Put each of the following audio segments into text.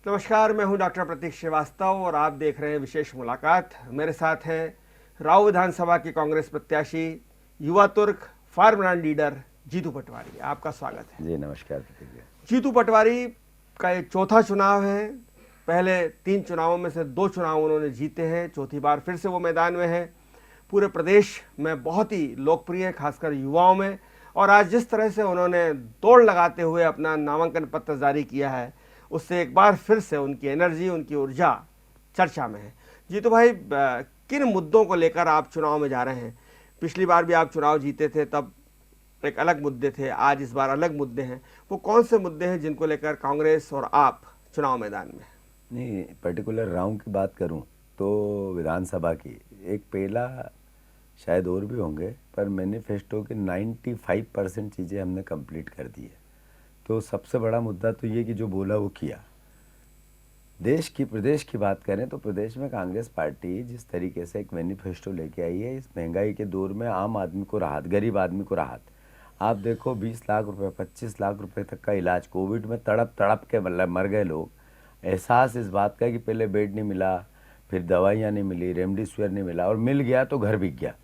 नमस्कार, मैं हूं डॉक्टर प्रतीक श्रीवास्तव और आप देख रहे हैं विशेष मुलाकात। मेरे साथ हैं राव विधानसभा के कांग्रेस प्रत्याशी, युवा तुर्क, फार्मलैंड लीडर जीतू पटवारी। आपका स्वागत है। जी नमस्कार प्रतीक जी। जीतू पटवारी का ये चौथा चुनाव है। पहले 3 चुनावों में से 2 चुनाव उन्होंने जीते हैं, चौथी बार फिर से वो मैदान में है। पूरे प्रदेश में बहुत ही लोकप्रिय है, खासकर युवाओं में। और आज जिस तरह से उन्होंने दौड़ लगाते हुए अपना नामांकन पत्र जारी किया है, उससे एक बार फिर से उनकी एनर्जी, उनकी ऊर्जा चर्चा में है। जीतू भाई, किन मुद्दों को लेकर आप चुनाव में जा रहे हैं? पिछली बार भी आप चुनाव जीते थे, तब एक अलग मुद्दे थे, आज इस बार अलग मुद्दे हैं। वो कौन से मुद्दे हैं जिनको लेकर कांग्रेस और आप चुनाव मैदान में? नहीं, पर्टिकुलर राउंड की बात करूं तो विधानसभा की एक पहला, शायद और भी होंगे, पर मैनिफेस्टो के 95% चीज़ें हमने कंप्लीट कर दी है। तो सबसे बड़ा मुद्दा तो ये कि जो बोला वो किया। प्रदेश की बात करें तो प्रदेश में कांग्रेस पार्टी जिस तरीके से एक मैनिफेस्टो लेके आई है, इस महंगाई के दौर में आम आदमी को राहत, गरीब आदमी को राहत। आप देखो 20 लाख रुपए, 25 लाख रुपए तक का इलाज, कोविड में तड़प तड़प के मतलब मर गए लोग। एहसास इस बात का कि पहले बेड नहीं मिला, फिर दवाइयाँ नहीं मिली, रेमडेसिविर नहीं मिला, और मिल गया तो घर बिक गया।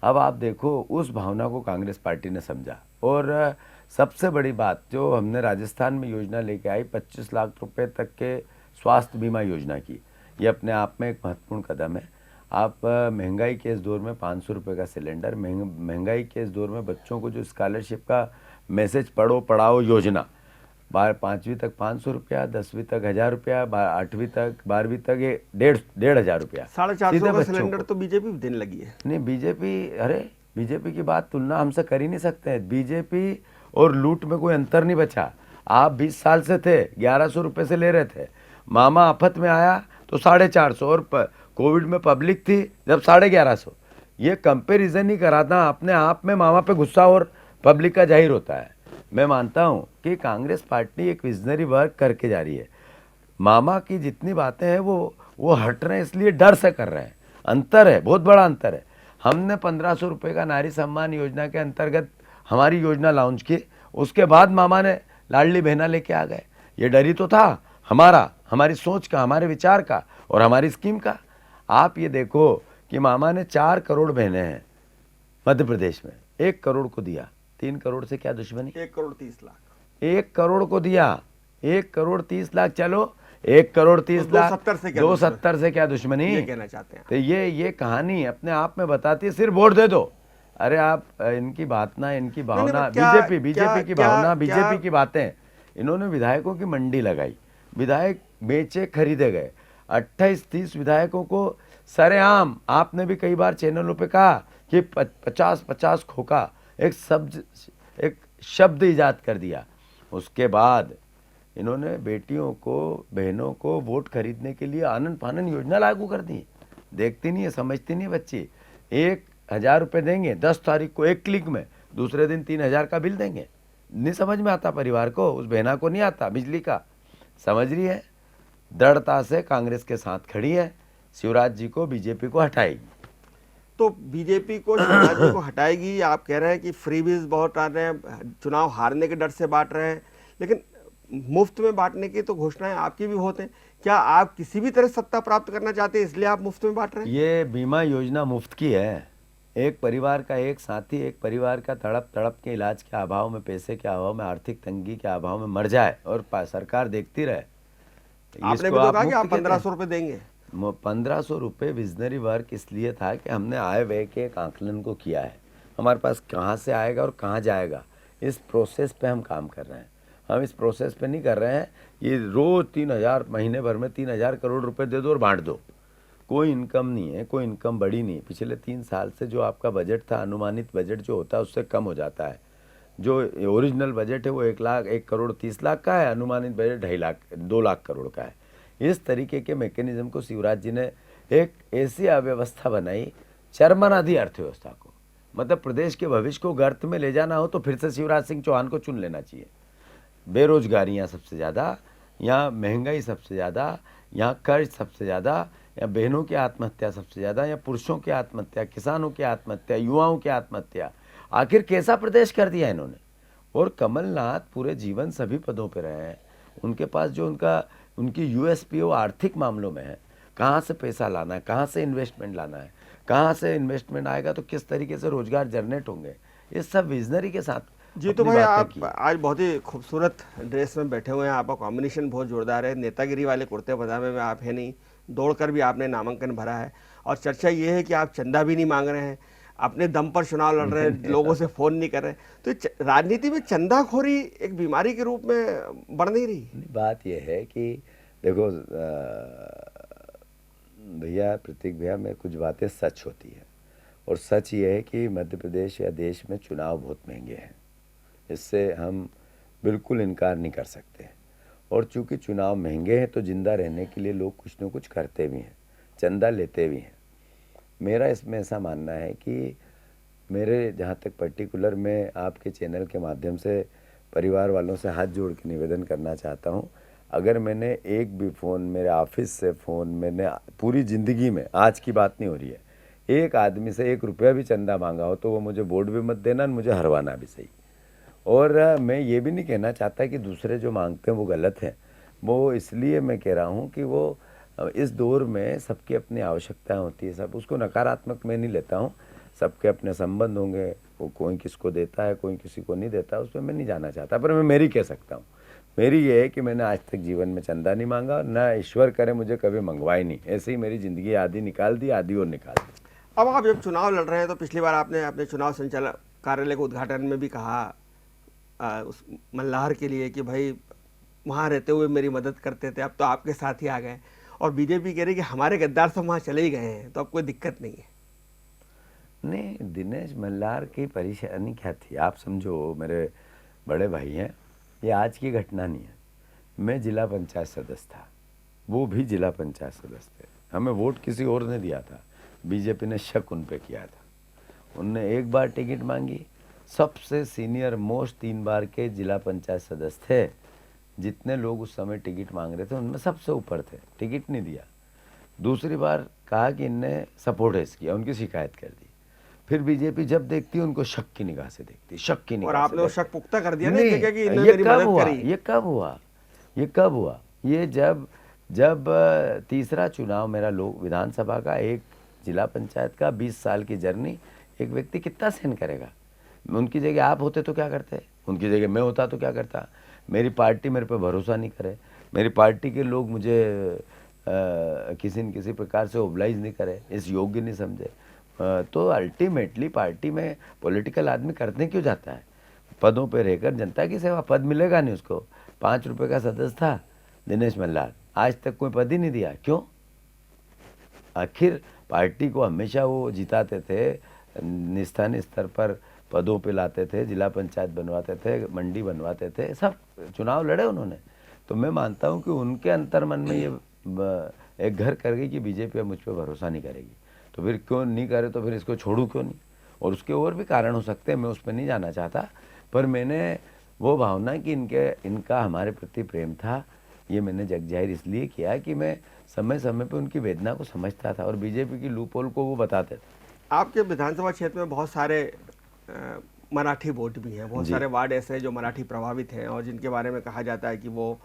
अब आप देखो उस भावना को कांग्रेस पार्टी ने समझा। और सबसे बड़ी बात जो हमने राजस्थान में योजना लेके आई, 25 लाख रुपए तक के स्वास्थ्य बीमा योजना की, ये अपने आप में एक महत्वपूर्ण कदम है। आप महंगाई के इस दौर में 500 रुपये का सिलेंडर, महंगाई के इस दौर में बच्चों को जो स्कॉलरशिप का मैसेज पढ़ो पढ़ाओ योजना, 5वीं तक 500 रुपया, 10वीं तक 1000 रुपया, 8वीं तक 12वीं तक ये 1,500 रुपया। 450 का सिलेंडर तो बीजेपी भी देने लगी है। नहीं, बीजेपी की बात तुलना हमसे कर ही नहीं सकते हैं। बीजेपी और लूट में कोई अंतर नहीं बचा। आप 20 साल से थे, 1100 रुपये से ले रहे थे। मामा आफत में आया तो 450, और कोविड में पब्लिक थी जब 1150। ये कंपेरिजन ही कराना अपने आप में मामा पे गुस्सा और पब्लिक का जाहिर होता है। मैं मानता हूँ कि कांग्रेस पार्टी एक विजनरी वर्क करके जा रही है। मामा की जितनी बातें हैं वो हट रहे हैं, इसलिए डर से कर रहे हैं। अंतर है, बहुत बड़ा अंतर है। हमने 1500 रुपये का नारी सम्मान योजना के अंतर्गत हमारी योजना लॉन्च की, उसके बाद मामा ने लाडली बहना लेके आ गए। ये डर ही तो था हमारी सोच का, हमारे विचार का और हमारी स्कीम का। आप ये देखो कि मामा ने 4 करोड़ बहनें हैं मध्य प्रदेश में, 1 करोड़ को दिया। 3 करोड़ से क्या दुश्मनी? 1 करोड़ 30 लाख 1 करोड़ को दिया, 1 करोड़ 30 लाख। चलो 1 करोड़ 30 लाख, 270 से क्या दुश्मनी? ये कहना चाहते हैं तो ये कहानी अपने आप में बताती है, सिर्फ वोट दे दो। अरे आप इनकी बात ना, इनकी भावना, बीजेपी की भावना, बीजेपी की बातें। इन्होंने विधायकों की मंडी लगाई, विधायक बेचे खरीदे गए। 28-30 विधायकों को सरेआम, आपने भी कई बार चैनलों पे कहा कि 50-50 खोखा, एक शब्द इजाद कर दिया। उसके बाद इन्होंने बेटियों को, बहनों को वोट खरीदने के लिए आनन फानन योजना लागू कर दी। देखती नहीं है, समझती नहीं है बच्ची। 1000 रुपये देंगे 10 तारीख को, एक क्लिक में, दूसरे दिन 3000 का बिल देंगे। नहीं समझ में आता परिवार को, उस बहना को नहीं आता बिजली का। समझ रही है, दृढ़ता से कांग्रेस के साथ खड़ी है। शिवराज जी को, बीजेपी को हटाएगी। तो बीजेपी को, शिवराज जी को हटाएगी। आप कह रहे हैं कि फ्रीबीज बहुत आ रहे हैं, चुनाव हारने के डर से बांट रहे हैं, लेकिन मुफ्त में बांटने की तो घोषणाएं आपकी भी बहुत हैं। क्या आप किसी भी तरह सत्ता प्राप्त करना चाहते हैं, इसलिए आप मुफ्त में बांट रहे हैं? ये बीमा योजना मुफ्त की है। एक परिवार का एक साथी, एक परिवार का तड़प तड़प के इलाज के अभाव में, पैसे के अभाव में, आर्थिक तंगी के अभाव में मर जाए और सरकार देखती रहे। आपने भी तो कहा कि आप 1500 रुपये देंगे। 1500 रुपये विजनरी वर्क इसलिए था कि हमने आय व्यय के एक आंकलन को किया है। हमारे पास कहाँ से आएगा और कहाँ जाएगा, इस प्रोसेस पे हम काम कर रहे हैं। हम इस प्रोसेस पे नहीं कर रहे हैं ये रोज़ 3000, महीने भर में 3000 करोड़ रुपए दे दो और बांट दो। कोई इनकम नहीं है, कोई इनकम बढ़ी नहीं। पिछले 3 साल से जो आपका बजट था, अनुमानित बजट जो होता है उससे कम हो जाता है। जो ओरिजिनल बजट है वो 1 करोड़ 30 लाख का है, अनुमानित बजट 2 लाख करोड़ का है। इस तरीके के मैकेनिज्म को शिवराज जी ने एक ऐसी अव्यवस्था बनाई, चरमराधी अर्थव्यवस्था को। मतलब प्रदेश के भविष्य को गर्त में ले जाना हो तो फिर से शिवराज सिंह चौहान को चुन लेना चाहिए। बेरोजगारी यहाँ सबसे ज़्यादा, यहाँ महंगाई सबसे ज़्यादा, यहाँ कर्ज सबसे ज़्यादा, या बहनों की आत्महत्या सबसे ज़्यादा, या पुरुषों की आत्महत्या, किसानों की आत्महत्या, युवाओं की आत्महत्या। आखिर कैसा प्रदेश कर दिया इन्होंने। और कमलनाथ पूरे जीवन सभी पदों पर रहे हैं। उनके पास जो उनकी यूएसपी वो आर्थिक मामलों में है, कहाँ से पैसा लाना है, कहाँ से इन्वेस्टमेंट लाना है, कहाँ से इन्वेस्टमेंट आएगा तो किस तरीके से रोजगार जनरेट होंगे, ये सब विजनरी के साथ जी, तो अपनी भाई बातें आप की। आज बहुत ही खूबसूरत ड्रेस में बैठे हुए हैं, आपका कॉम्बिनेशन बहुत जोरदार है, नेतागिरी वाले कुर्ते पजामे में आप है नहीं, दौड़कर भी आपने नामांकन भरा है। और चर्चा ये है कि आप चंदा भी नहीं मांग रहे हैं, अपने दम पर चुनाव लड़ रहे हैं, लोगों से फ़ोन नहीं कर रहे। तो राजनीति में चंदाखोरी एक बीमारी के रूप में बढ़ नहीं रही? बात यह है कि देखो भैया, प्रतीक भैया, में कुछ बातें सच होती है, और सच ये है कि मध्य प्रदेश या देश में चुनाव बहुत महंगे हैं, इससे हम बिल्कुल इनकार नहीं कर सकते। और चूंकि चुनाव महंगे हैं तो जिंदा रहने के लिए लोग कुछ न कुछ करते भी हैं, चंदा लेते भी हैं। मेरा इसमें ऐसा मानना है कि मेरे जहाँ तक पर्टिकुलर, मैं आपके चैनल के माध्यम से परिवार वालों से हाथ जोड़ के निवेदन करना चाहता हूँ, अगर मैंने एक भी फ़ोन, मेरे ऑफिस से फ़ोन, मैंने पूरी ज़िंदगी में, आज की बात नहीं हो रही है, एक आदमी से 1 रुपया भी चंदा मांगा हो तो वो मुझे वोट भी मत देना, मुझे हरवाना भी सही। और मैं ये भी नहीं कहना चाहता कि दूसरे जो मांगते हैं वो गलत हैं, वो इसलिए मैं कह रहा हूँ कि वो इस दौर में सबकी अपनी आवश्यकताएं होती है, सब उसको नकारात्मक मैं नहीं लेता हूँ, सबके अपने संबंध होंगे, वो कोई किसको देता है, कोई किसी को नहीं देता, उसमें मैं नहीं जाना चाहता। पर मैं मेरी कह सकता हूँ, मेरी ये है कि मैंने आज तक जीवन में चंदा नहीं मांगा, ना ईश्वर करे मुझे कभी मंगवाई नहीं, ऐसे ही मेरी ज़िंदगी आधी निकाल दी, आधी और निकाल दी। अब आप जब चुनाव लड़ रहे हैं तो पिछली बार आपने अपने चुनाव संचालक कार्यालय के उद्घाटन में भी कहा उस मल्लार के लिए कि भाई वहाँ रहते हुए मेरी मदद करते थे, अब तो आपके साथ ही आ गए। और बीजेपी कह रही कि हमारे गद्दार सब वहाँ चले ही गए हैं, तो अब कोई दिक्कत नहीं है। नहीं, दिनेश मल्लार की परेशानी क्या थी, आप समझो, मेरे बड़े भाई हैं, ये आज की घटना नहीं है। मैं जिला पंचायत सदस्य था, वो भी जिला पंचायत सदस्य थे, हमें वोट किसी और ने दिया था, बीजेपी ने शक उन पे किया था। उनने एक बार टिकट मांगी, सबसे सीनियर मोस्ट 3 बार के जिला पंचायत सदस्य थे, जितने लोग उस समय टिकट मांग रहे थे उनमें सबसे ऊपर थे, टिकट नहीं दिया। दूसरी बार कहा कि इनने सपोर्टेज किया, उनकी शिकायत कर दी। फिर बीजेपी जब देखती है उनको शक की निगाह से देखती, शक की निगाह और से आपने वो देखती। शक पुख्ता कर दिया ना नहीं, कि इन्होंने ये मेरी कब मदद हुआ, करी। ये कब हुआ, ये कब हुआ, ये जब तीसरा चुनाव मेरा लोक विधानसभा का, एक जिला पंचायत का, 20 साल की जर्नी, एक व्यक्ति कितना सहन करेगा। उनकी जगह आप होते तो क्या करते, उनकी जगह मैं होता तो क्या करता। मेरी पार्टी मेरे पे भरोसा नहीं करे, मेरी पार्टी के लोग मुझे किसी न किसी प्रकार से ओबलाइज नहीं करे, इस योग्य नहीं समझे, तो अल्टीमेटली पार्टी में पॉलिटिकल आदमी करने क्यों जाता है, पदों पे रहकर जनता की सेवा। पद मिलेगा नहीं उसको। 5 रुपए का सदस्य था दिनेश मल्लार, आज तक कोई पद ही नहीं दिया, क्यों? आखिर पार्टी को हमेशा वो जिताते थे, स्थानीय स्तर पर पदों पे लाते थे, जिला पंचायत बनवाते थे, मंडी बनवाते थे, सब चुनाव लड़े उन्होंने। तो मैं मानता हूँ कि उनके अंतर्मन में ये एक घर कर गई कि बीजेपी अब मुझ पर भरोसा नहीं करेगी, तो फिर क्यों नहीं करे, तो फिर इसको छोड़ूं क्यों नहीं। और उसके और भी कारण हो सकते हैं, मैं उस पर नहीं जाना चाहता, पर मैंने वो भावना कि इनका हमारे प्रति प्रेम था, ये मैंने जग जाहिर इसलिए किया कि मैं समय समय पे उनकी वेदना को समझता था और बीजेपी की लूपोल को वो बताते थे। आपके विधानसभा क्षेत्र में बहुत सारे मराठी वोट भी हैं, बहुत सारे वार्ड ऐसे हैं जो मराठी प्रभावित हैं और जिनके बारे में कहा जाता है कि वो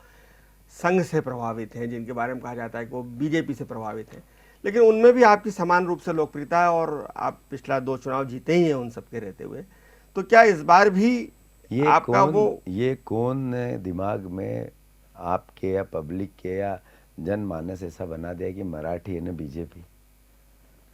संघ से प्रभावित हैं, जिनके बारे में कहा जाता है कि वो बीजेपी से प्रभावित हैं, लेकिन उनमें भी आपकी समान रूप से लोकप्रियता है और आप पिछला 2 चुनाव जीते ही हैं उन सबके रहते हुए। तो क्या इस बार भी आपका ये कौन ने दिमाग में आपके या पब्लिक के या जनमानस ऐसा बना दिया कि मराठी है ना बीजेपी?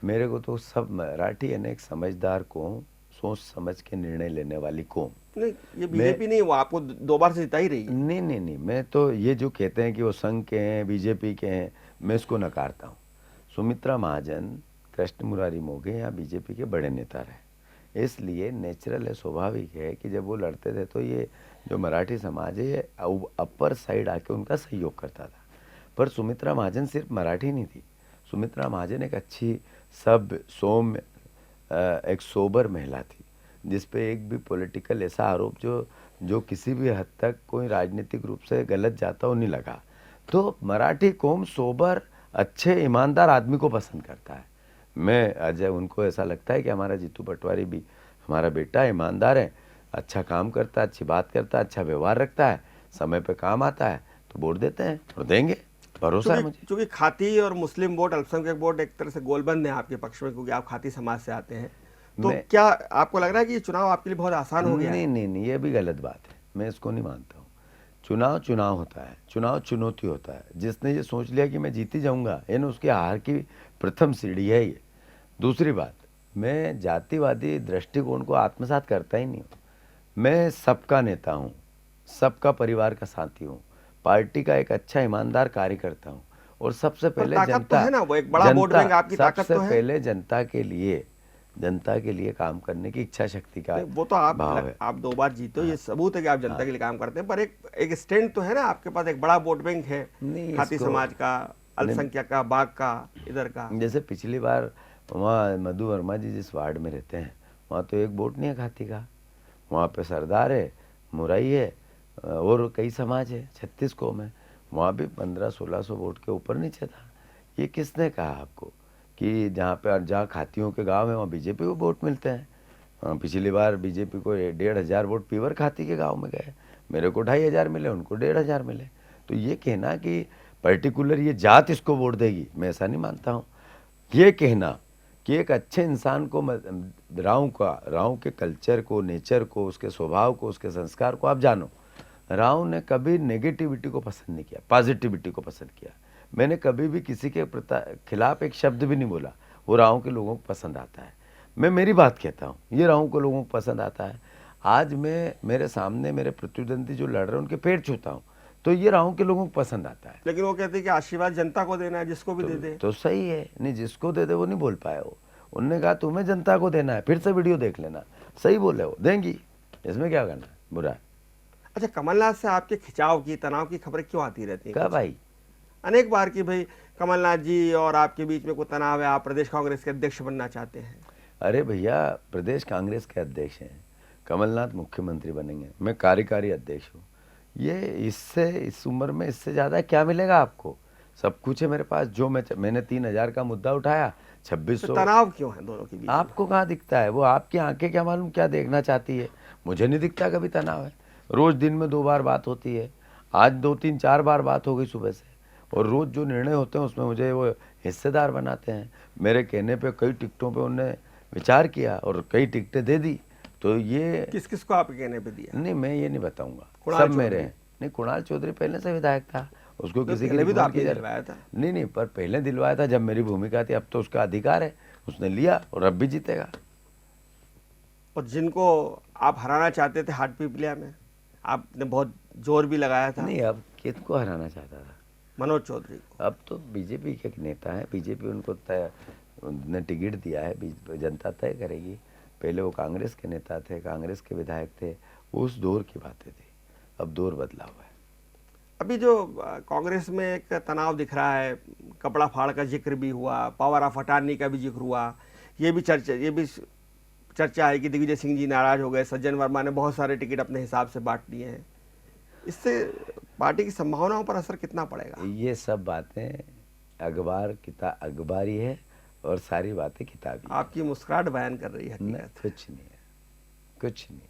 मेरे को तो सब मराठी है ना एक समझदार कौम, सोच समझ के निर्णय लेने वाली कौम। नहीं, ये बीजेपी नहीं, वो आपको 2 बार से जिता ही रही है। नहीं, मैं तो ये जो कहते हैं कि वो संघ के हैं, बीजेपी के हैं, मैं इसको नकारता हूँ। सुमित्रा महाजन, कृष्ण मुरारी मोघे यहाँ बीजेपी के बड़े नेता रहे, इसलिए नेचुरल है, स्वाभाविक है कि जब वो लड़ते थे तो ये जो मराठी समाज है ये अपर साइड आके उनका सहयोग करता था। पर सुमित्रा महाजन सिर्फ मराठी नहीं थी, सुमित्रा महाजन एक अच्छी सौम्य एक सोबर महिला थी, जिस पे एक भी पॉलिटिकल ऐसा आरोप जो किसी भी हद तक कोई राजनीतिक रूप से गलत जाता हो नहीं लगा। तो मराठी कौम सोबर, अच्छे, ईमानदार आदमी को पसंद करता है। मैं अजय, उनको ऐसा लगता है कि हमारा जीतू पटवारी भी हमारा बेटा ईमानदार है, अच्छा काम करता है, अच्छी बात करता है, अच्छा व्यवहार रखता है, समय पे काम आता है, तो वोट देते हैं और देंगे। भरोसा है मुझे। क्योंकि खाती और मुस्लिम वोट, अल्पसंख्यक वोट एक तरह से गोलबंद है आपके पक्ष में, क्योंकि आप खाती समाज से आते हैं। तो मैं क्या आपको लग रहा है कि ये चुनाव आपके लिए बहुत आसान हो गया है? नहीं, ये भी गलत बात है, मैं इसको नहीं मानता हूँ। चुनाव चुनाव होता है, चुनाव चुनौती होता है। जिसने ये सोच लिया कि मैं जीत ही जाऊंगा, यानी उसकी हार की प्रथम सीढ़ी है ये। दूसरी बात, मैं जातिवादी दृष्टिकोण को आत्मसात करता ही नहीं हूँ। मैं सबका नेता हूँ, सबका परिवार का साथी हूँ, पार्टी का एक अच्छा ईमानदार कार्यकर्ता हूँ, और सबसे पर पहले ताकत तो जनता है ना, वो एक बड़ा वोट बैंक आपकी ताकत सबसे तो है। पहले जनता के लिए काम करने की इच्छा शक्ति का नहीं, वो तो आप भाव है। आप 2 बार जीते हो, ये सबूत है कि आप जनता के लिए काम करते हैं। पर एक स्टैंड तो है ना आपके पास, एक बड़ा वोट बैंक है, नहीं, खाती इसको समाज का, अल्पसंख्यक का, बाघ का, इधर का। जैसे पिछली बार वहाँ मधु वर्मा जी जिस वार्ड में रहते हैं, वहाँ तो एक वोट नहीं है खाती का। वहाँ पे सरदार है, मुराई है, और कई समाज है, 36 कौम है। वहाँ भी 1500-1600 वोट के ऊपर नीचे था। ये किसने कहा आपको कि जहाँ खातियों के गांव है वहाँ बीजेपी को वोट मिलते हैं? पिछली बार बीजेपी को 1500 वोट पीवर खाती के गांव में गए, मेरे को 2500 मिले, उनको 1500 मिले। तो ये कहना कि पर्टिकुलर ये जात इसको वोट देगी, मैं ऐसा नहीं मानता हूँ। ये कहना कि एक अच्छे इंसान को, राव के कल्चर को, नेचर को, उसके स्वभाव को, उसके संस्कार को आप जानो। राव ने कभी नेगेटिविटी को पसंद नहीं किया, पॉजिटिविटी को पसंद किया। मैंने कभी भी किसी के खिलाफ एक शब्द भी नहीं बोला। वो राव के लोगों को पसंद आता है। मैं मेरी बात कहता हूँ, ये राव के लोगों को पसंद आता है। आज मैं मेरे सामने मेरे प्रतिद्वंदी जो लड़ रहे हैं उनके पैर छूता हूँ, तो ये राव के लोगों को पसंद आता है। लेकिन वो कहते हैं कि आशीर्वाद जनता को देना है, जिसको भी दे दे। तो सही है, नहीं जिसको दे दे वो नहीं बोल पाए वो। उनने कहा तुम्हें जनता को देना है, फिर से वीडियो देख लेना, सही बोले वो देंगी, इसमें क्या करना है, बुरा है। अच्छा, कमलनाथ से आपके खिंचाव की, तनाव की खबरें क्यों आती रहती हैं? कहा भाई अनेक बार कि भाई कमलनाथ जी और आपके बीच में कोई तनाव है, आप प्रदेश कांग्रेस के अध्यक्ष बनना चाहते हैं। अरे भैया, प्रदेश कांग्रेस के अध्यक्ष हैं, कमलनाथ मुख्यमंत्री बनेंगे, मैं कार्यकारी अध्यक्ष हूँ। ये इससे, इस उम्र में इससे ज़्यादा क्या मिलेगा आपको? सब कुछ है मेरे पास। जो मैंने 3000 का मुद्दा उठाया, तो 2600। तनाव क्यों है दोनों के बीच में? आपको कहाँ दिखता है? वो आपकी आंखें क्या मालूम क्या देखना चाहती है। मुझे नहीं दिखता कभी तनाव है। रोज़ दिन में 2 बार बात होती है, आज 2-3-4 बार बात हो गई सुबह से। और रोज़ जो निर्णय होते हैं उसमें मुझे वो हिस्सेदार बनाते हैं। मेरे कहने पे कई टिकटों पे उन्होंने विचार किया और कई टिकटें दे दी। तो ये किस किस को आपके कहने पे दिया? नहीं, मैं ये नहीं बताऊंगा, कुणाल सब मेरे चौधरी। हैं। नहीं, कुणाल चौधरी पहले से विधायक था, उसको किसी की पहले भी तो रिकमेंड आपने की जा दिलवाया था। नहीं, पर पहले दिलवाया था जब मेरी भूमिका थी। अब तो उसका अधिकार है, उसने लिया और अब भी जीतेगा। और जिनको आप हराना चाहते थे हाटपिपलिया में, आपने बहुत जोर भी लगाया था। नहीं, अब किसको हराना चाहता था? मनोज चौधरी को। अब तो बीजेपी के नेता हैं, बीजेपी उनको ने टिकट दिया है, जनता तय करेगी। पहले वो कांग्रेस के नेता थे, कांग्रेस के विधायक थे, वो उस दौर की बातें थी। अब दौर बदला हुआ है। अभी जो कांग्रेस में एक तनाव दिख रहा है, कपड़ा फाड़ का जिक्र भी हुआ, पावर ऑफ अटॉर्नी का भी जिक्र हुआ, ये भी चर्चा है कि दिग्विजय सिंह जी नाराज हो गए, सज्जन वर्मा ने बहुत सारे टिकट अपने हिसाब से बांट लिए हैं। इससे पार्टी की संभावनाओं पर असर कितना पड़ेगा? ये सब बातें अखबारी है और सारी बातें किताबी है। आपकी मुस्कुराहट बयान कर रही है न, हकीकत। कुछ नहीं है, कुछ नहीं।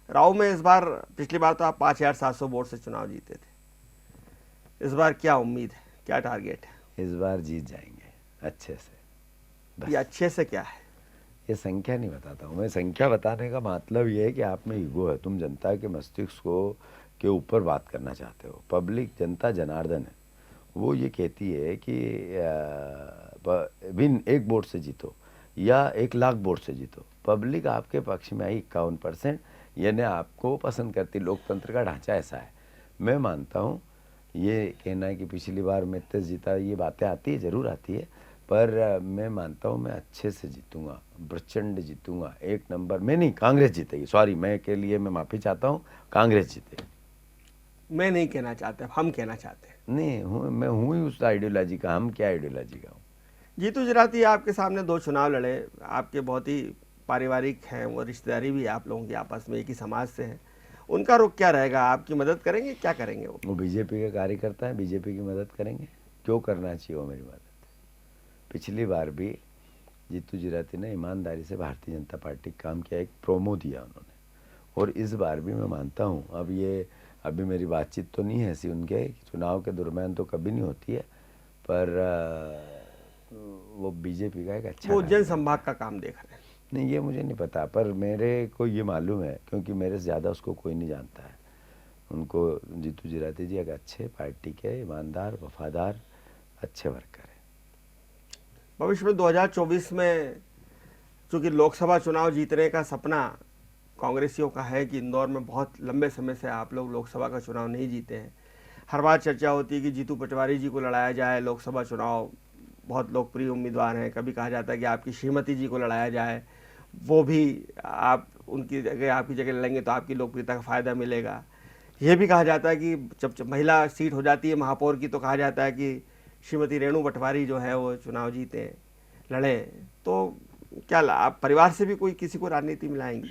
राव में इस बार, पिछली बार तो आप 5700 वोट से चुनाव जीते थे, इस बार क्या उम्मीद है, क्या टारगेट है? इस बार जीत जाएंगे अच्छे से, बस। ये अच्छे से क्या है? ये संख्या नहीं बताता हूँ मैं। संख्या बताने का मतलब ये है कि आप में ईगो है, तुम जनता के मस्तिष्क को के ऊपर बात करना चाहते हो। पब्लिक, जनता जनार्दन है, वो ये कहती है कि बिन 1 वोट से जीतो या 1 लाख वोट से जीतो। पब्लिक आपके पक्ष में आई 51%, यानी आपको पसंद करती। लोकतंत्र का ढांचा ऐसा है। मैं मानता हूँ ये कहना है कि पिछली बार मैं तेज जीता, ये बातें आती है, ज़रूर आती है, पर मैं मानता हूँ मैं अच्छे से जीतूंगा, प्रचंड जीतूंगा, 1 नंबर। मैं नहीं, कांग्रेस जीतेगी। सॉरी, मैं के लिए मैं माफ़ी चाहता हूँ, कांग्रेस जीतेगी। मैं नहीं कहना चाहते, हम कहना चाहते हैं। नहीं मैं हूँ ही उस आइडियोलॉजी का। हम क्या आइडियोलॉजी का हूँ? जीतू जराती आपके सामने 2 चुनाव लड़े, आपके बहुत ही पारिवारिक हैं, वो रिश्तेदारी भी है आप लोगों की, आपस में एक ही समाज से हैं। उनका रुख क्या रहेगा? आपकी मदद करेंगे, क्या करेंगे वो? वो बीजेपी के कार्यकर्ता हैं, बीजेपी की मदद करेंगे। क्यों करना चाहिए वो मेरी मदद? पिछली बार भी जीतू जराती ने ईमानदारी से भारतीय जनता पार्टी काम किया, एक प्रोमो दिया उन्होंने। और इस बार भी मैं मानता हूँ, अब ये अभी मेरी बातचीत तो नहीं है ऐसी उनके, चुनाव के दरमियान तो कभी नहीं होती है, पर वो बीजेपी का एक अच्छा वो नाम जन है। संभाग का काम देख रहे हैं। नहीं, ये मुझे नहीं पता, पर मेरे को ये मालूम है क्योंकि मेरे से ज़्यादा उसको कोई नहीं जानता है। उनको जीतू जिराती जी एक अच्छे पार्टी के ईमानदार, वफादार, अच्छे वर्कर हैं। भविष्य में 2024 में चूंकि लोकसभा चुनाव जीतने का सपना कांग्रेसियों का है कि इंदौर में बहुत लंबे समय से आप लोग लोकसभा का चुनाव नहीं जीते हैं। हर बार चर्चा होती है कि जीतू पटवारी जी को लड़ाया जाए, लोकसभा चुनाव बहुत लोकप्रिय उम्मीदवार हैं। कभी कहा जाता है कि आपकी श्रीमती जी को लड़ाया जाए, वो भी आप उनकी जगह आपकी जगह लड़ेंगे तो आपकी लोकप्रियता का फ़ायदा मिलेगा। ये भी कहा जाता है कि जब महिला सीट हो जाती है महापौर की तो कहा जाता है कि श्रीमती रेणु पटवारी जो है वो चुनाव जीते लड़ें। तो क्या आप परिवार से भी कोई किसी को राजनीति में लाएंगे?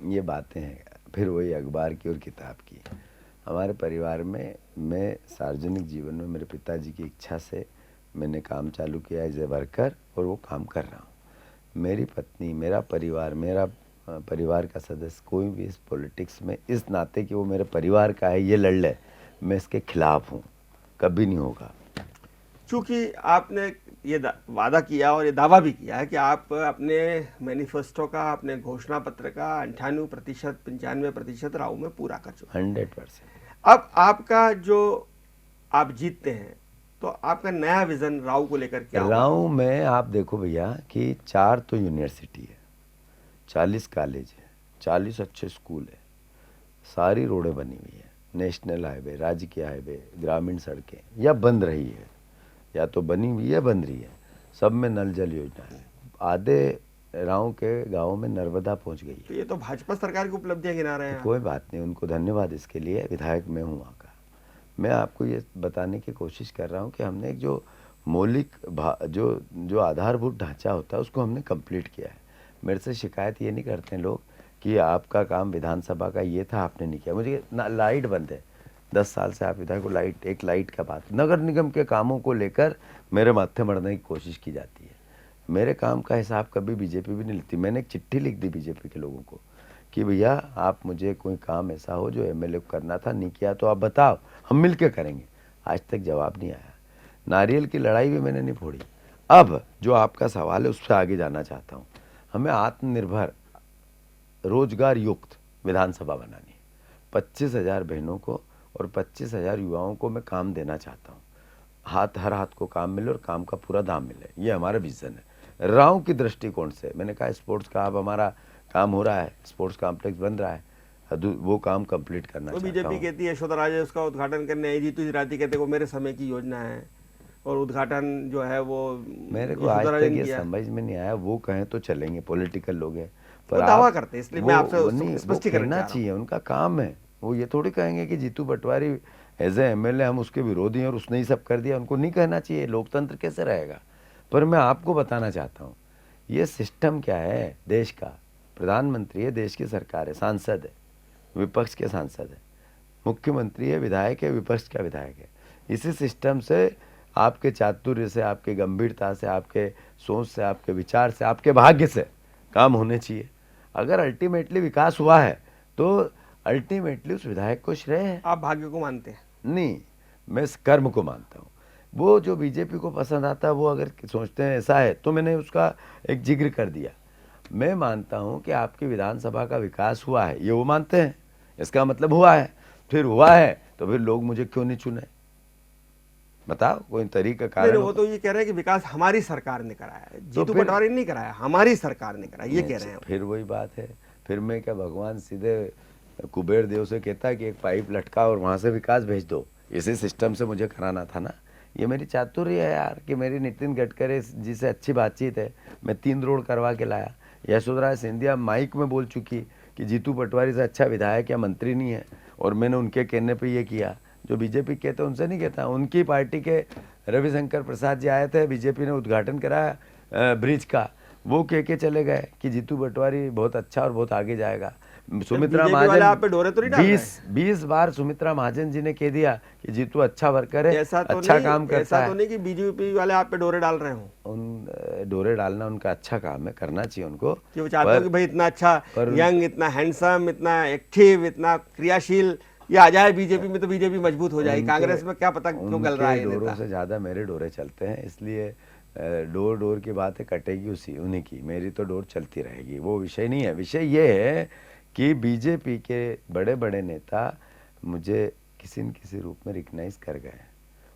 ये बातें हैं फिर वही अखबार की और किताब की। हमारे परिवार में मैं सार्वजनिक जीवन में मेरे पिताजी की इच्छा से मैंने काम चालू किया एज ए वर्कर, और वो काम कर रहा हूँ। मेरी पत्नी, मेरा परिवार का सदस्य कोई भी इस पॉलिटिक्स में इस नाते कि वो मेरे परिवार का है ये लड़ ले, मैं इसके खिलाफ हूँ, कभी नहीं होगा। चूँकि आपने ये वादा किया और ये दावा भी किया है कि आप अपने मैनिफेस्टो का, अपने घोषणा पत्र का 98%, 95% राव में पूरा कर चुके हैं। 100%। अब आपका जो आप जीतते हैं तो आपका नया विजन राव को लेकर क्या होगा? राव में आप देखो भैया कि 4 तो यूनिवर्सिटी है, 40 कॉलेज है, 40 अच्छे स्कूल है, सारी रोडें बनी हुई है, नेशनल हाईवे, राजकीय हाईवे, ग्रामीण सड़कें या बंद रही है या तो बनी हुई है, बन रही है, सब में नल जल योजना है। आधे राव के गाँव में नर्मदा पहुंच गई है। तो ये तो भाजपा सरकार की उपलब्धियां गिना रहे हैं आप। कोई बात नहीं, उनको धन्यवाद इसके लिए, विधायक मैं हूँ वहाँ का। मैं आपको ये बताने की कोशिश कर रहा हूँ कि हमने एक जो मौलिक जो आधारभूत ढांचा होता है उसको हमने कंप्लीट किया है। मेरे से शिकायत ये नहीं करते हैं लोग कि आपका काम विधानसभा का ये था, आपने नहीं किया। मुझे ना लाइट बंद है, 10 साल से आप विधायक को एक लाइट का बात, नगर निगम के कामों को लेकर मेरे माथे मरने की कोशिश की जाती है। मेरे काम का हिसाब कभी बीजेपी भी नहीं लेती। मैंने एक चिट्ठी लिख दी बीजेपी के लोगों को कि भैया आप मुझे कोई काम ऐसा हो जो एमएलए को करना था, नहीं किया तो आप बताओ, हम मिलके करेंगे। आज तक जवाब नहीं आया। नारियल की लड़ाई भी मैंने नहीं फोड़ी। अब जो आपका सवाल है उससे आगे जाना चाहता हूँ। हमें आत्मनिर्भर, रोजगार युक्त विधानसभा बनानी है। 25,000 बहनों को और 25,000 युवाओं को मैं काम देना चाहता हूँ। हर हाथ को काम मिले और काम का पूरा दाम मिले, ये हमारा विजन है। राव की दृष्टिकोण से मैंने कहा स्पोर्ट्स का अब हमारा काम हो रहा है, स्पोर्ट्स कॉम्प्लेक्स बन रहा है, वो काम कंप्लीट करना चाहता हूँ। बीजेपी कहती है यशोधरा राजे उसका उद्घाटन करने आई, जीतू जिराती कहते वो मेरे समय की योजना है और उद्घाटन जो है वो मेरे को आज तक ये समझ में नहीं आया। वो कहें तो चलेंगे, पॉलिटिकल लोग हैं, पर दावा करते हैं, इसलिए मैं आपसे स्पष्टीकरण करना चाहिए, उनका काम है। वो ये थोड़ी कहेंगे कि Jitu Patwari as a MLA हम उसके विरोधी हैं और उसने ही सब कर दिया। उनको नहीं कहना चाहिए, लोकतंत्र कैसे रहेगा। पर मैं आपको बताना चाहता हूँ ये सिस्टम क्या है देश का। प्रधानमंत्री है, देश की सरकार है, सांसद है, विपक्ष के सांसद है, मुख्यमंत्री है, विधायक है, विपक्ष का विधायक है। इसी सिस्टम से आपके चातुर्य से, आपके गंभीरता से, आपके सोच से, आपके विचार से, आपके भाग्य से काम होने चाहिए। अगर अल्टीमेटली विकास हुआ है तो अल्टीमेटली उस विधायक को श्रेय है। आप भाग्य को मानते हैं? नहीं, मैं इस कर्म को मानता हूँ। वो जो बीजेपी को पसंद आता है वो अगर सोचते हैं ऐसा है तो मैंने उसका एक जिक्र कर दिया। मैं मानता हूँ कि आपकी विधानसभा का विकास हुआ है, ये वो मानते हैं, इसका मतलब हुआ है। फिर हुआ है तो फिर लोग मुझे क्यों नहीं चुने, बताओ, कोई तरीका कारण? वो तो ये कह रहे हैं कि विकास हमारी सरकार ने कराया है, जीतू पटवारी नहीं कराया, हमारी सरकार ने कराया, ये कह रहे हैं। फिर वही बात है। फिर मैं क्या भगवान सीधे कुबेर देव से कहता है कि एक पाइप लटका और वहां से विकास भेज दो? इसी सिस्टम से मुझे कराना था ना। ये मेरी चातुर्य है यार कि मेरी नितिन गडकरी जी से अच्छी बातचीत है, मैं 3 रोड करवा के लाया। यशोधरा सिंधिया माइक में बोल चुकी कि जीतू पटवारी से अच्छा विधायक या मंत्री नहीं है, और मैंने उनके कहने पे ये किया। जो बीजेपी कहते हैं उनसे नहीं कहता, उनकी पार्टी के रविशंकर प्रसाद जी आए थे, बीजेपी ने उद्घाटन कराया ब्रिज का, वो कह के चले गए कि जीतू पटवारी बहुत अच्छा और बहुत आगे जाएगा। सुमित्रा महाजन 20 बार सुमित्रा महाजन जी ने कह दिया कि जीतू अच्छा वर्कर है, अच्छा काम करता है। ऐसा तो नहीं कि बीजेपी वाले आप पे डोरे डाल रहे हो? उन डोरे डालना उनका अच्छा काम है, करना चाहिए उनको। कि वो चाहते हो कि भाई इतना अच्छा यंग, इतना हैंडसम, इतना एक्टिव, इतना क्रियाशील ये आ जाए बीजेपी में तो बीजेपी मजबूत हो जाएगी, कांग्रेस में क्या पता क्यों गल रहा है ये डोरों नेता। से ज़्यादा मेरे डोरे चलते हैं, इसलिए डोर डोर की बात है, कटेगी उसी उन्हीं की, मेरी तो डोर चलती रहेगी, वो विषय नहीं है। विषय ये है कि बीजेपी के बड़े बड़े नेता मुझे किसी न किसी रूप में रिकग्नाइज कर गए,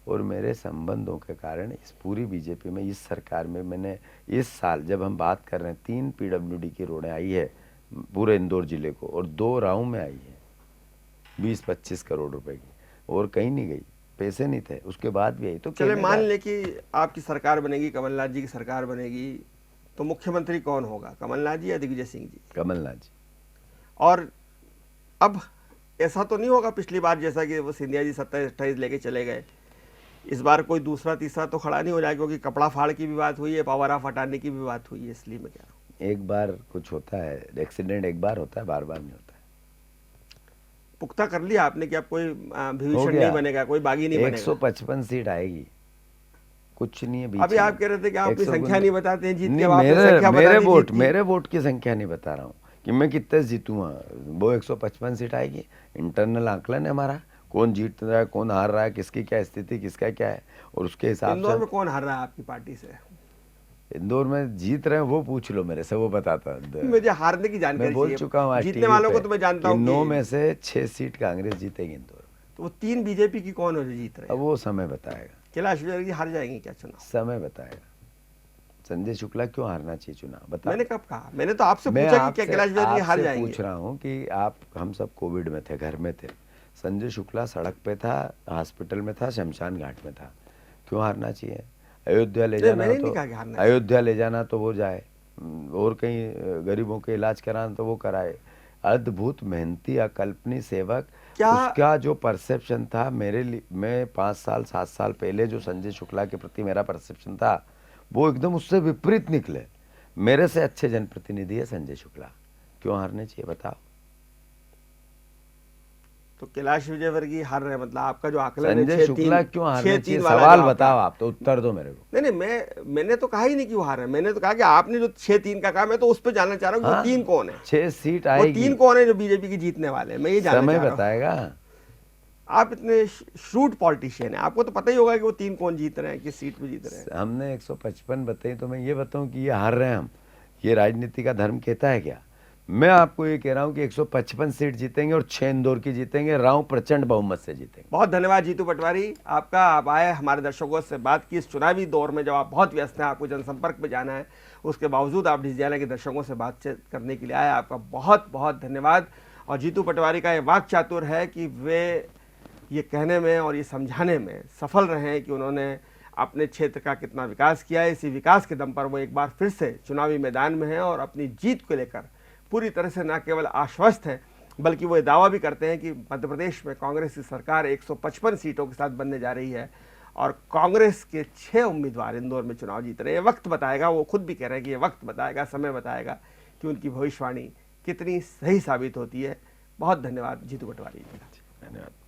और मेरे संबंधों के कारण इस पूरी बीजेपी में, इस सरकार में, मैंने इस साल जब हम बात कर रहे हैं 3 PWD की रोडें आई है पूरे इंदौर जिले को, और 2 राव में आई है 20-25 करोड़ रुपए की, और कहीं नहीं गई, पैसे नहीं थे, उसके बाद भी आई। तो चले मान ले कि आपकी सरकार बनेगी, कमलनाथ जी की सरकार बनेगी, तो मुख्यमंत्री कौन होगा, कमलनाथ जी या दिग्विजय सिंह जी? कमलनाथ जी। और अब ऐसा तो नहीं होगा पिछली बार जैसा कि वो सिंधिया जी 27-28 लेके चले गए, इस बार कोई दूसरा तीसरा तो खड़ा नहीं हो जाएगा, क्योंकि कपड़ा फाड़ की भी बात हुई है, पावर ऑफ हटाने की भी बात हुई है, इसलिए मैं कह रहा हूँ। एक बार कुछ होता है, एक्सीडेंट एक बार होता है, बार बार नहीं होता है। पुख्ता कर लिया आपने कि अब कोई हो विभीषण गया। नहीं बनेगा, कोई बागी नहीं बनेगा? 155 सीट आएगी, कुछ नहीं है बीच अभी में। आप कह रहे थे कि आप अपनी 159 संख्या नहीं बताते हैं जीत के, नहीं, अब आपने संख्या बता मेरे दी वोट, जीत की। मेरे वोट की संख्या नहीं बता रहा हूँ कि मैं कितने जीतूंगा, वो 155 सीट आएगी। इंटरनल आंकलन है हमारा, कौन जीत रहा है, कौन हार रहा है, किसकी क्या स्थिति, किसका क्या है, और उसके हिसाब इंदौर से। में कौन हार रहा है आपकी पार्टी से? इंदौर में जीत रहे हैं वो पूछ लो मेरे से, वो बताता। मुझे हारने की जानकारी मैं बोल चाहिए। चुका हूँ आज जीतने टीवी वालों को पे तो मैं जानता कि हूँ 9 कि में से 6 सीट कांग्रेस जीतेगी इंदौर में। तो वो 3 बीजेपी की कौन हो जो जीत रहे अब हैं? वो समय बताएगा, कैलाश विजयवर्गीय हार जाएंगे क्या चुनाव? समय बताएगा। संजय शुक्ला क्यों हारना चाहिए चुनाव, बता। मैंने कब कहा? मैंने तो आपसे मैं पूछा कि क्या कैलाश विजयवर्गीय हार आपसे जाएंगे? पूछ रहा हूँ कि आप, हम सब कोविड में थे, घर में थे, संजय शुक्ला सड़क पे था, हॉस्पिटल में था, शमशान घाट में था, क्यों हारना चाहिए? अयोध्या ले नहीं, जाना मैंने हो नहीं तो कहा कि हारना चाहिए। अयोध्या ले जाना तो वो जाए, और कहीं गरीबों के इलाज कराना तो वो कराए। अद्भुत मेहनती अकल्पनीय सेवक। क्या उसका जो परसेप्शन था मेरे लिए, मैं 5 साल 7 साल पहले जो संजय शुक्ला के प्रति मेरा परसेप्शन था, वो एकदम उससे विपरीत निकले। मेरे से अच्छे जनप्रतिनिधि है संजय शुक्ला, क्यों हारने चाहिए बताओ? तो कैलाश विजयवर्गीय हार रहे हैं, मतलब आपका जो आकलन है संजय 6-3 शुक्ला क्यों हारने चाहिए, 6-3 वाला सवाल जो आपका- बताओ आप, तो उत्तर दो मेरे को। नहीं मैंने तो कहा ही नहीं कि वो हार रहे हैं, मैंने तो कहा कि आपने जो 6-3 का कहा, मैं तो उस पर जानना चाह रहा हूँ कि वो 3 कौन है? 6 सीट वो आएगी, 3 कौन है जो बीजेपी की जीतने वाले हैं, मैं ये जानना समय चाह रहा हूँ। बताएगा। आप इतने श्रूड पॉलिटिशियन हैं, आपको तो पता ही होगा कि वो 3 कौन जीत रहे हैं, किस सीट पे जीत रहे हैं। हमने 155 बताई, तो मैं ये बताऊं कि ये हार रहे हैं हम, ये राजनीति का धर्म कहता है क्या? मैं आपको ये कह रहा हूं कि 155 सीट जीतेंगे और 6 इंदौर की जीतेंगे, राव प्रचंड बहुमत से जीतेंगे। बहुत धन्यवाद जीतू पटवारी आपका, आप आए हमारे दर्शकों से बात की इस चुनावी दौर में, जब आप बहुत व्यस्त हैं, आपको जनसंपर्क पे जाना है, उसके बावजूद आप डिजियाना के दर्शकों से बातचीत करने के लिए आए, आपका बहुत बहुत धन्यवाद। और जीतू पटवारी का ये वाक चातुर है कि वे ये कहने में और ये समझाने में सफल रहे हैं कि उन्होंने अपने क्षेत्र का कितना विकास किया है। इसी विकास के दम पर वो एक बार फिर से चुनावी मैदान में हैं और अपनी जीत को लेकर पूरी तरह से न केवल आश्वस्त हैं, बल्कि वो ये दावा भी करते हैं कि मध्य प्रदेश में कांग्रेस की सरकार 155 सीटों के साथ बनने जा रही है और कांग्रेस के 6 उम्मीदवार इंदौर में चुनाव जीत रहे हैं। वक्त बताएगा, वो खुद भी कह रहे हैं कि ये वक्त बताएगा, समय बताएगा कि उनकी भविष्यवाणी कितनी सही साबित होती है। बहुत धन्यवाद जीतू पटवारी जी का। धन्यवाद।